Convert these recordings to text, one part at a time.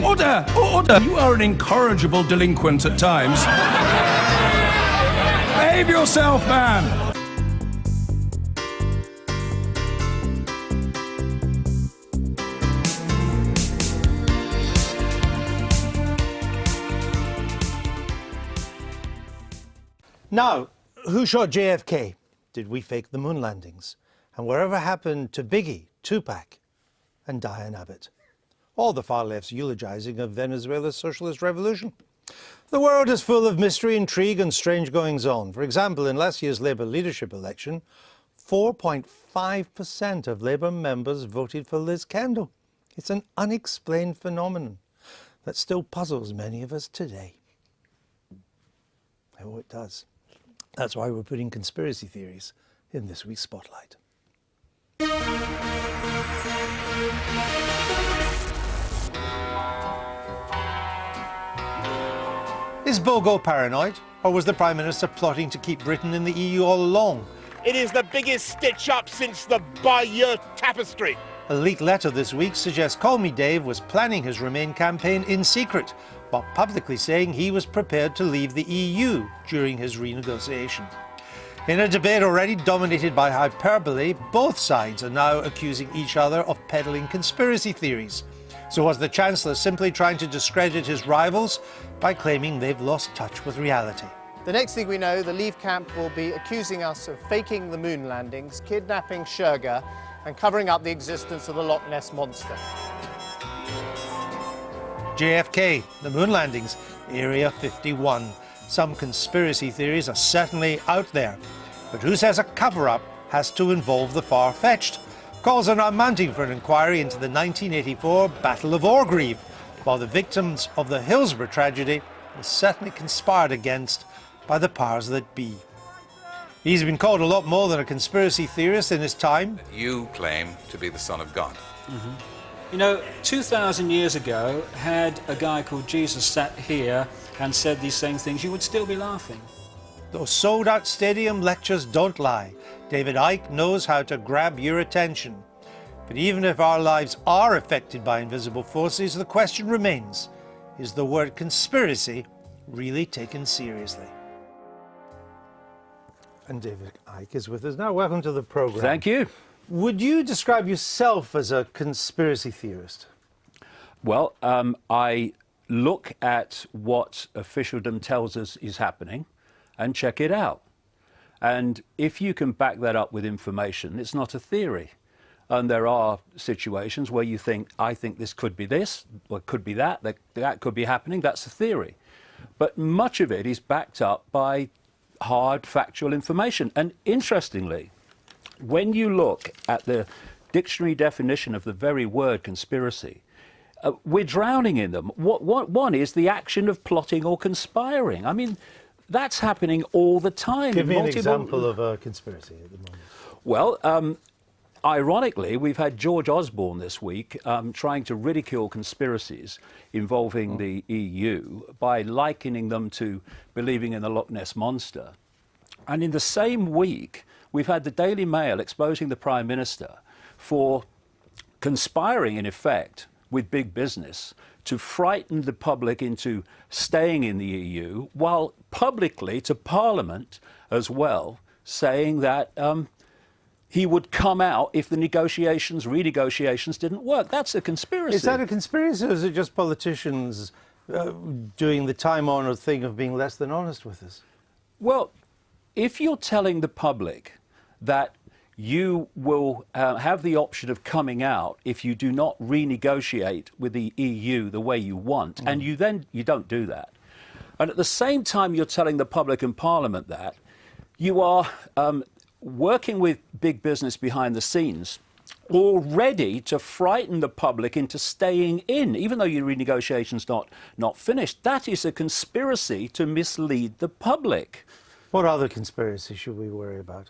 Order! Order! You are an incorrigible delinquent at times. Behave yourself, man! Now, who shot JFK? Did we fake the moon landings? And whatever happened to Biggie, Tupac, and Diane Abbott? All the far left's eulogizing of Venezuela's socialist revolution. The world is full of mystery, intrigue, and strange goings-on. For example, in last year's Labour leadership election, 4.5% of Labour members voted for Liz Kendall. It's an unexplained phenomenon that still puzzles many of us today. Oh, it does. That's why we're putting conspiracy theories in this week's Spotlight. Is Bogo paranoid, or was the Prime Minister plotting to keep Britain in the EU all along? It is the biggest stitch-up since the Bayeux Tapestry. A leaked letter this week suggests Call Me Dave was planning his Remain campaign in secret, but publicly saying he was prepared to leave the EU during his renegotiation. In a debate already dominated by hyperbole, both sides are now accusing each other of peddling conspiracy theories. So was the Chancellor simply trying to discredit his rivals by claiming they've lost touch with reality? The next thing we know, the Leave camp will be accusing us of faking the moon landings, kidnapping Sherga, and covering up the existence of the Loch Ness Monster. JFK, the moon landings, Area 51. Some conspiracy theories are certainly out there. But who says a cover-up has to involve the far-fetched? Calls are now mounting for an inquiry into the 1984 Battle of Orgreave, while the victims of the Hillsborough tragedy were certainly conspired against by the powers that be. He's been called a lot more than a conspiracy theorist in his time. You claim to be the Son of God. Mm-hmm. You know, 2,000 years ago, had a guy called Jesus sat here and said these same things, you would still be laughing. Those sold-out stadium lectures don't lie. David Icke knows how to grab your attention. But even if our lives are affected by invisible forces, the question remains, is the word conspiracy really taken seriously? And David Icke is with us now. Welcome to the program. Thank you. Would you describe yourself as a conspiracy theorist? Well, I look at what officialdom tells us is happening and check it out. And if you can back that up with information, it's not a theory. And there are situations where you think, I think this could be this, or it could be that could be happening, that's a theory. But much of it is backed up by hard factual information. And interestingly, when you look at the dictionary definition of the very word conspiracy, we're drowning in them. One is the action of plotting or conspiring. I mean, that's happening all the time. Give me an example of a conspiracy at the moment. Well, ironically, we've had George Osborne this week trying to ridicule conspiracies involving the EU by likening them to believing in the Loch Ness Monster. And in the same week, we've had the Daily Mail exposing the Prime Minister for conspiring, in effect, with big business to frighten the public into staying in the EU, while publicly to Parliament as well, saying that he would come out if the renegotiations didn't work. That's a conspiracy. Is that a conspiracy, or is it just politicians doing the time-honoured thing of being less than honest with us? Well, if you're telling the public that you will have the option of coming out if you do not renegotiate with the EU the way you want, and you don't do that. And at the same time you're telling the public and Parliament that, you are working with big business behind the scenes already to frighten the public into staying in, even though your renegotiation's not finished. That is a conspiracy to mislead the public. What other conspiracy should we worry about?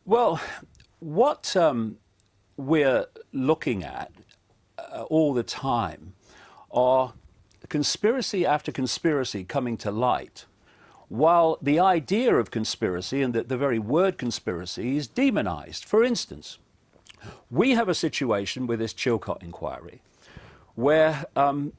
Well, what we're looking at all the time are conspiracy after conspiracy coming to light, while the idea of conspiracy and the very word conspiracy is demonized. For instance, we have a situation with this Chilcot inquiry where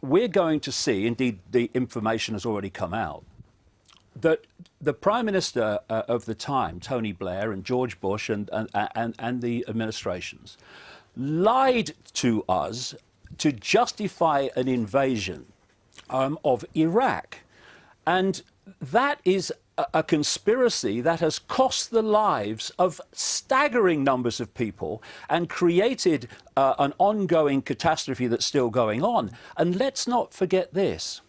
we're going to see, indeed the information has already come out, that the Prime Minister of the time, Tony Blair and George Bush and the administrations, lied to us to justify an invasion of Iraq. And that is a conspiracy that has cost the lives of staggering numbers of people and created an ongoing catastrophe that's still going on. And let's not forget this.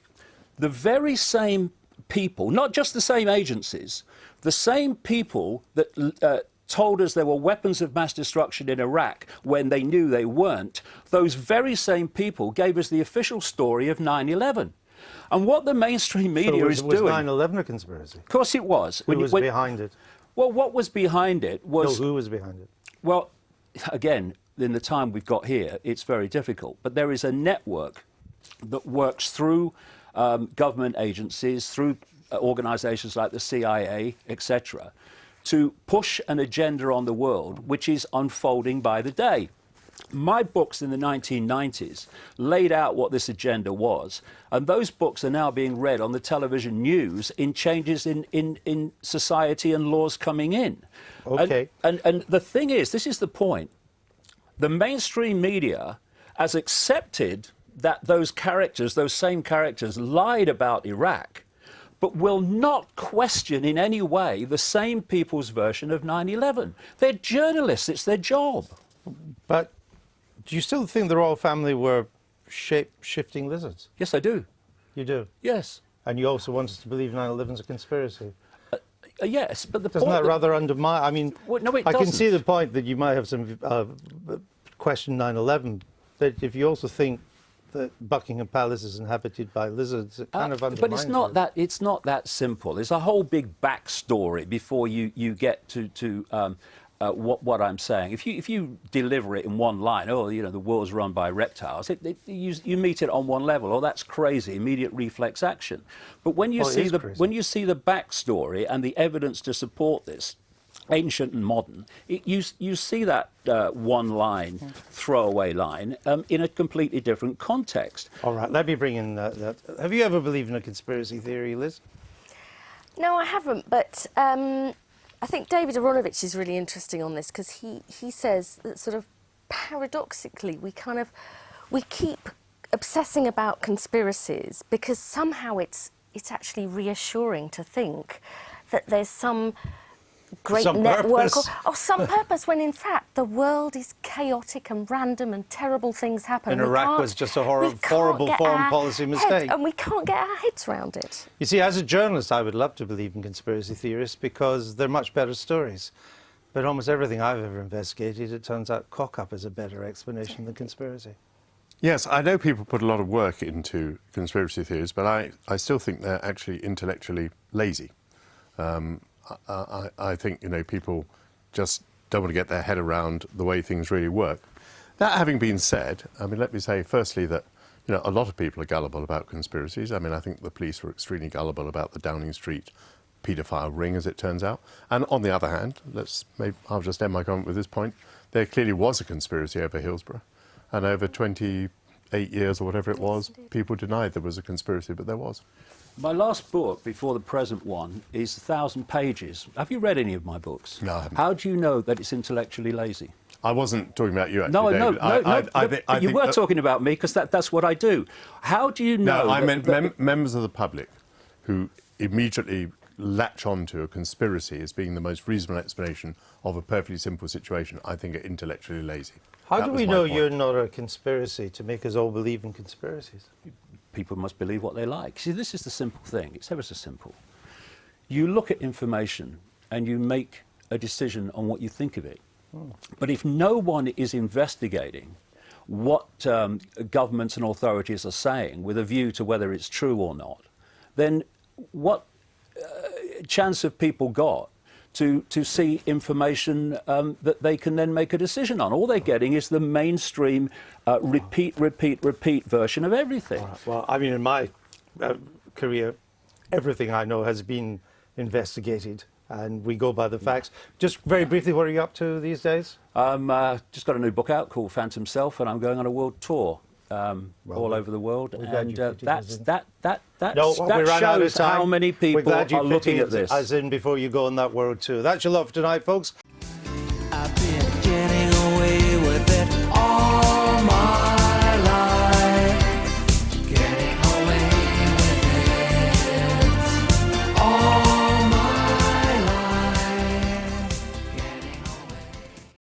The very same people, not just the same agencies, the same people that told us there were weapons of mass destruction in Iraq when they knew they weren't, those very same people gave us the official story of 9/11. And what the mainstream media is doing... Was 9/11 a conspiracy? Of course it was. Who was behind it? Well, what was behind it was... No, who was behind it? Well, again, in the time we've got here, it's very difficult. But there is a network that works through government agencies, through organisations like the CIA, etc., to push an agenda on the world which is unfolding by the day. My books in the 1990s laid out what this agenda was, and those books are now being read on the television news in changes in society and laws coming in. Okay. And the thing is, this is the point, the mainstream media has accepted that those characters, those same characters, lied about Iraq, but will not question in any way the same people's version of 9/11. They're journalists, it's their job. But do you still think the royal family were shape-shifting lizards? Yes, I do. You do? Yes. And you also want us to believe 9/11's a conspiracy? Yes, but the Doesn't point that rather undermine... I mean, well, no, it I can doesn't. see the point that you might have some question 9/11, but if you also think that Buckingham Palace is inhabited by lizards, it kind of undermines but it's not it. that. It's not that simple. There's a whole big backstory before you get to what I'm saying. If you deliver it in one line, oh, you know, the world's run by reptiles, you meet it on one level. Oh, that's crazy. Immediate reflex action. But when you see the backstory and the evidence to support this, ancient and modern, you see that one line, throwaway line, in a completely different context. All right, let me bring in that. Have you ever believed in a conspiracy theory, Liz? No, I haven't, but I think David Icke is really interesting on this, because he says that sort of paradoxically we keep obsessing about conspiracies because somehow it's actually reassuring to think that there's some great network or some purpose, when in fact the world is chaotic and random and terrible things happen. And Iraq was just a horrible foreign policy mistake. And we can't get our heads around it. You see, as a journalist, I would love to believe in conspiracy theorists because they're much better stories. But almost everything I've ever investigated, it turns out cock-up is a better explanation than conspiracy. Yes, I know people put a lot of work into conspiracy theories, but I still think they're actually intellectually lazy. I think, you know, people just don't want to get their head around the way things really work. That having been said, I mean, let me say firstly that, you know, a lot of people are gullible about conspiracies. I mean, I think the police were extremely gullible about the Downing Street paedophile ring, as it turns out. And on the other hand, I'll just end my comment with this point, there clearly was a conspiracy over Hillsborough. And over 28 years or whatever it was, people denied there was a conspiracy, but there was. My last book, before the present one, is 1,000 pages. Have you read any of my books? No, I haven't. How do you know that it's intellectually lazy? I wasn't talking about you, actually, David. No, you were talking about me, because that's what I do. How do you know... No, I meant members of the public who immediately latch onto a conspiracy as being the most reasonable explanation of a perfectly simple situation, I think are intellectually lazy. How do we know you're not a conspiracy to make us all believe in conspiracies? People must believe what they like. See, this is the simple thing. It's ever so simple. You look at information and you make a decision on what you think of it. But if no one is investigating what governments and authorities are saying with a view to whether it's true or not, then what chance have people got to see information that they can then make a decision on? All they're getting is the mainstream repeat version of everything. Well, I mean, in my career, everything I know has been investigated, and we go by the facts. Just very briefly, what are you up to these days? Just got a new book out called Phantom Self, and I'm going on a world tour. all over the world, glad and you fitted us in. that No, we ran out of shows time. how many We're people glad you are looking fitted at this. us in before you go on that world tour. That's your love tonight, folks.